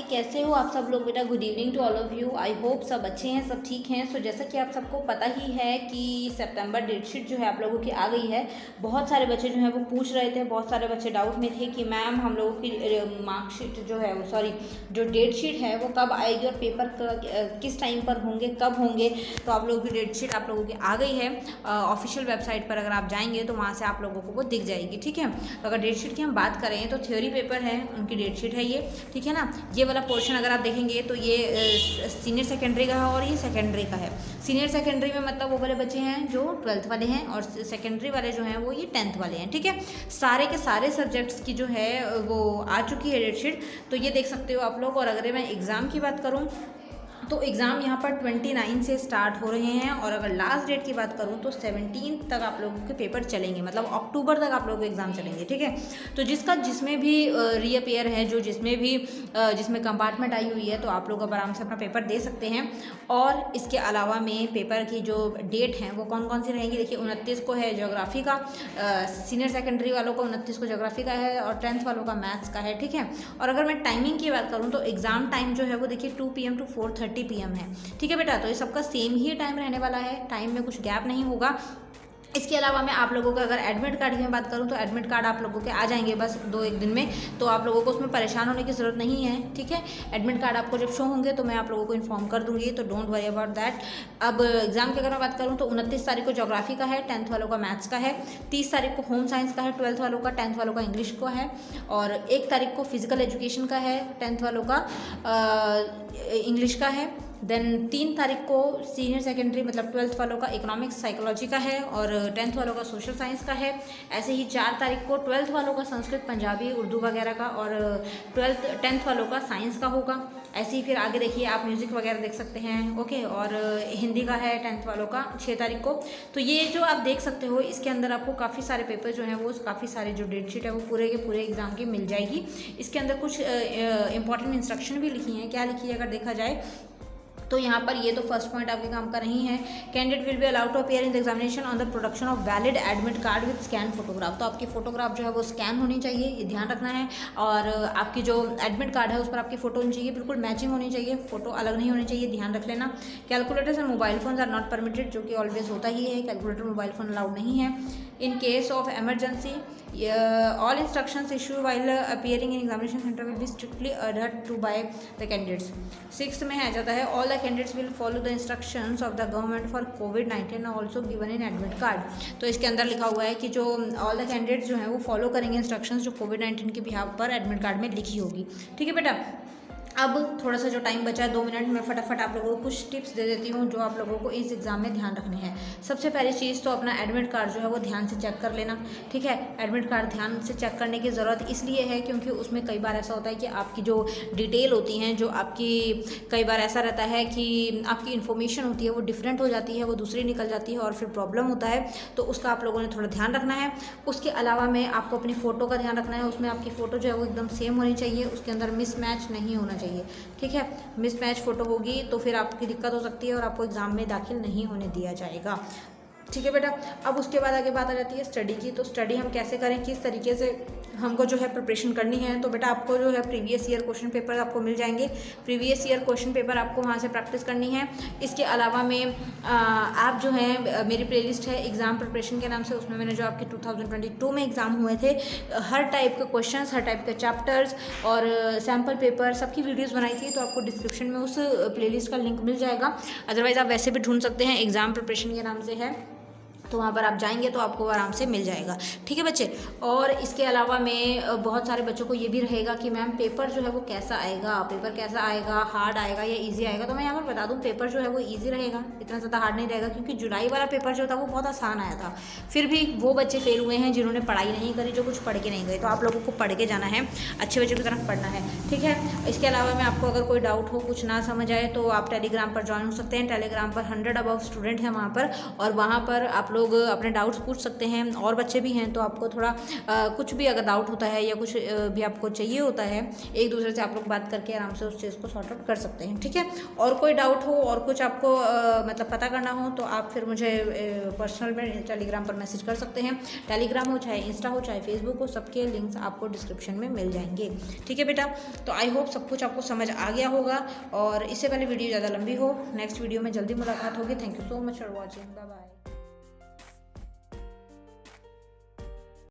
कैसे हो आप सब लोग बेटा। Good evening to all of you. I hope सब अच्छे हैं, सब ठीक हैं। सो जैसा कि आप सबको पता ही है कि सितंबर डेटशीट जो है आप लोगों की आ गई है। बहुत सारे बच्चे जो हैं वो पूछ रहे थे, बहुत सारे बच्चे डाउट में थे कि मैम हम लोगों की मार्कशीट जो है वो जो डेटशीट है वो कब आएगी और पेपर किस टाइम पर होंगे, कब होंगे। तो आप लोगों की डेटशीट आप लोगों की आ गई है। ऑफिशियल वेबसाइट पर अगर आप जाएंगे तो वहाँ से आप लोगों को वो दिख जाएगी। ठीक है, तो अगर डेटशीट की हम बात करें तो थ्योरी पेपर है, उनकी डेटशीट है ये। ठीक है ना, ये वाला पोर्शन अगर आप देखेंगे तो ये सीनियर सेकेंडरी का है और ये सेकेंडरी का है। सीनियर सेकेंडरी में मतलब वो वाले बच्चे हैं जो 12th वाले हैं और सेकेंडरी वाले जो हैं वो ये 10th वाले हैं। ठीक है, सारे के सारे सब्जेक्ट्स की जो है वो आ चुकी है डेटशीट, तो ये देख सकते हो आप लोग। और अगर मैं एग्ज़ाम की बात करूँ तो एग्ज़ाम यहाँ पर 29 से स्टार्ट हो रहे हैं और अगर लास्ट डेट की बात करूँ तो 17 तक आप लोगों के पेपर चलेंगे, मतलब अक्टूबर तक आप लोगों के एग्ज़ाम चलेंगे। ठीक है, तो जिसमें भी रीअपेयर है, जिसमें कंपार्टमेंट आई हुई है, तो आप लोग अब आराम से अपना पेपर दे सकते हैं। और इसके अलावा में पेपर की जो डेट हैं वो कौन कौन सी रहेंगी, देखिए 29 को है ज्योग्राफी का, सीनियर सेकेंडरी वालों को 29 को ज्योग्राफी का है और 10th वालों का मैथ्स का है। ठीक है, और अगर मैं टाइमिंग की बात करूँ तो एग्ज़ाम टाइम जो है वो देखिए 2 PM to 4:30 PM है। ठीक है बेटा, तो ये सबका सेम ही टाइम रहने वाला है, टाइम में कुछ गैप नहीं होगा। इसके अलावा मैं आप लोगों का अगर एडमिट कार्ड की मैं बात करूं तो एडमिट कार्ड आप लोगों के आ जाएंगे बस 2-1 दिन में, तो आप लोगों को उसमें परेशान होने की ज़रूरत नहीं है। ठीक है, एडमिट कार्ड आपको जब शो होंगे तो मैं आप लोगों को इन्फॉर्म कर दूंगी, तो डोंट वरी अबाउट दैट। अब एग्जाम की अगर मैं बात करूँ तो 29 तारीख को ज्योग्राफी का है, 10th वालों का मैथ्स का है, 30 तारीख को होम साइंस का है 12th वालों का, 10th वालों का इंग्लिश का है, और 1 तारीख को फिजिकल एजुकेशन का है, 10th वालों का इंग्लिश का है। देन 3 तारीख को सीनियर सेकेंडरी मतलब 12th वालों का इकोनॉमिक्स साइकोलॉजी का है और 10th वालों का सोशल साइंस का है। ऐसे ही 4 तारीख को 12th वालों का संस्कृत, पंजाबी, उर्दू वगैरह का और 10th वालों का साइंस का होगा। ऐसे ही फिर आगे देखिए आप म्यूज़िक वगैरह देख सकते हैं। ओके, और हिंदी का है 10th वालों का 6 तारीख को। तो ये जो आप देख सकते हो इसके अंदर आपको काफ़ी सारे पेपर जो हैं वो काफ़ी सारे जो डेटशीट है वो पूरे के पूरे एग्जाम की मिल जाएगी। इसके अंदर कुछ इंपॉर्टेंट इंस्ट्रक्शन भी लिखी हैं। क्या लिखी है अगर देखा जाए तो यहाँ पर ये तो फर्स्ट पॉइंट आपके काम का नहीं है, candidate will be allowed to appear in the examination on the production of valid admit card with scan photograph. तो आपकी फोटोग्राफ जो है वो स्कैन होनी चाहिए, ये ध्यान रखना है। और आपकी जो एडमिट कार्ड है उस पर आपकी फ़ोटो होनी चाहिए, बिल्कुल मैचिंग होनी चाहिए, फोटो अलग नहीं होनी चाहिए, ध्यान रख लेना। Calculators and mobile phones are not permitted, जो कि ऑलवेज होता ही है, कैलकुलेटर मोबाइल फ़ोन अलाउड नहीं है। In case of emergency all instructions issued while appearing in examination center will be strictly adhered to by the candidates। 6th में आ जाता है all the candidates will follow the instructions of the government for COVID-19 also given in admit card। तो इसके अंदर लिखा हुआ है कि जो all the candidates जो हैं वो फॉलो करेंगे इंस्ट्रक्शंस जो COVID-19 के बिहाफ पर एडमिट कार्ड में लिखी होगी। ठीक है बेटा, अब थोड़ा सा जो टाइम बचा है 2 मिनट में फटाफट आप लोगों को कुछ टिप्स दे देती हूँ जो आप लोगों को इस एग्ज़ाम में ध्यान रखनी है। सबसे पहली चीज़ तो अपना एडमिट कार्ड जो है वो ध्यान से चेक कर लेना। ठीक है, एडमिट कार्ड ध्यान से चेक करने की ज़रूरत इसलिए है क्योंकि उसमें कई बार ऐसा होता है कि आपकी जो डिटेल होती हैं, जो आपकी कई बार ऐसा रहता है कि आपकी इन्फॉर्मेशन होती है वो डिफरेंट हो जाती है, वो दूसरी निकल जाती है और फिर प्रॉब्लम होता है, तो उसका आप लोगों ने थोड़ा ध्यान रखना है। उसके अलावा में आपको अपनी फ़ोटो का ध्यान रखना है, उसमें आपकी फ़ोटो जो है वो एकदम सेम होनी चाहिए, उसके अंदर मिसमैच नहीं होना चाहिए। ठीक है, मिसमैच फ़ोटो होगी तो फिर आपकी दिक्कत हो सकती है और आपको एग्ज़ाम में दाखिल नहीं होने दिया जाएगा। ठीक है बेटा, अब उसके बाद आगे बात आ जाती है स्टडी की। तो स्टडी हम कैसे करें, किस तरीके से हमको जो है प्रिपरेशन करनी है। तो बेटा आपको जो है प्रीवियस ईयर क्वेश्चन पेपर आपको मिल जाएंगे, प्रीवियस ईयर क्वेश्चन पेपर आपको वहाँ से प्रैक्टिस करनी है। इसके अलावा में आप जो है मेरी प्लेलिस्ट है एग्ज़ाम प्रिपरेशन के नाम से, उसमें मैंने जो आपके 2022 में एग्ज़ाम हुए थे हर टाइप के क्वेश्चन, हर टाइप के चैप्टर्स और सैम्पल पेपर सबकी वीडियोज़ बनाई थी, तो आपको डिस्क्रिप्शन में उस प्लेलिस्ट का लिंक मिल जाएगा। अदरवाइज़ आप वैसे भी ढूंढ सकते हैं, एग्ज़ाम प्रिपरेशन के नाम से है, तो वहाँ पर आप जाएंगे तो आपको आराम से मिल जाएगा। ठीक है बच्चे, और इसके अलावा में बहुत सारे बच्चों को ये भी रहेगा कि मैम पेपर जो है वो कैसा आएगा, पेपर कैसा आएगा, हार्ड आएगा या इजी आएगा। तो मैं यहाँ पर बता दूँ पेपर जो है वो इजी रहेगा, इतना ज़्यादा हार्ड नहीं रहेगा, क्योंकि जुलाई वाला पेपर जो था वो बहुत आसान आया था। फिर भी वो बच्चे फेल हुए हैं जिन्होंने पढ़ाई नहीं करी, जो कुछ पढ़ के नहीं गए। तो आप लोगों को पढ़ के जाना है, अच्छे बच्चों की तरफ पढ़ना है। ठीक है, इसके अलावा में आपको अगर कोई डाउट हो, कुछ ना समझ आए, तो आप टेलीग्राम पर ज्वाइन हो सकते हैं। टेलीग्राम पर 100 अबव स्टूडेंट हैं वहाँ पर, और वहाँ पर आप लोग अपने डाउट्स पूछ सकते हैं। और बच्चे भी हैं तो आपको थोड़ा कुछ भी अगर डाउट होता है या कुछ भी आपको चाहिए होता है, एक दूसरे से आप लोग बात करके आराम से उस चीज़ को सॉर्ट आउट कर सकते हैं, ठीक है। और कोई डाउट हो और कुछ आपको मतलब पता करना हो तो आप फिर मुझे पर्सनल में टेलीग्राम पर मैसेज कर सकते हैं। टेलीग्राम हो चाहे इंस्टा हो चाहे फेसबुक हो, सबके लिंक्स आपको डिस्क्रिप्शन में मिल जाएंगे, ठीक है बेटा। तो आई होप सब कुछ आपको समझ आ गया होगा और इससे पहले वीडियो ज़्यादा लंबी हो, नेक्स्ट वीडियो में जल्दी मुलाकात होगी। Thank you so much for watching, bye bye.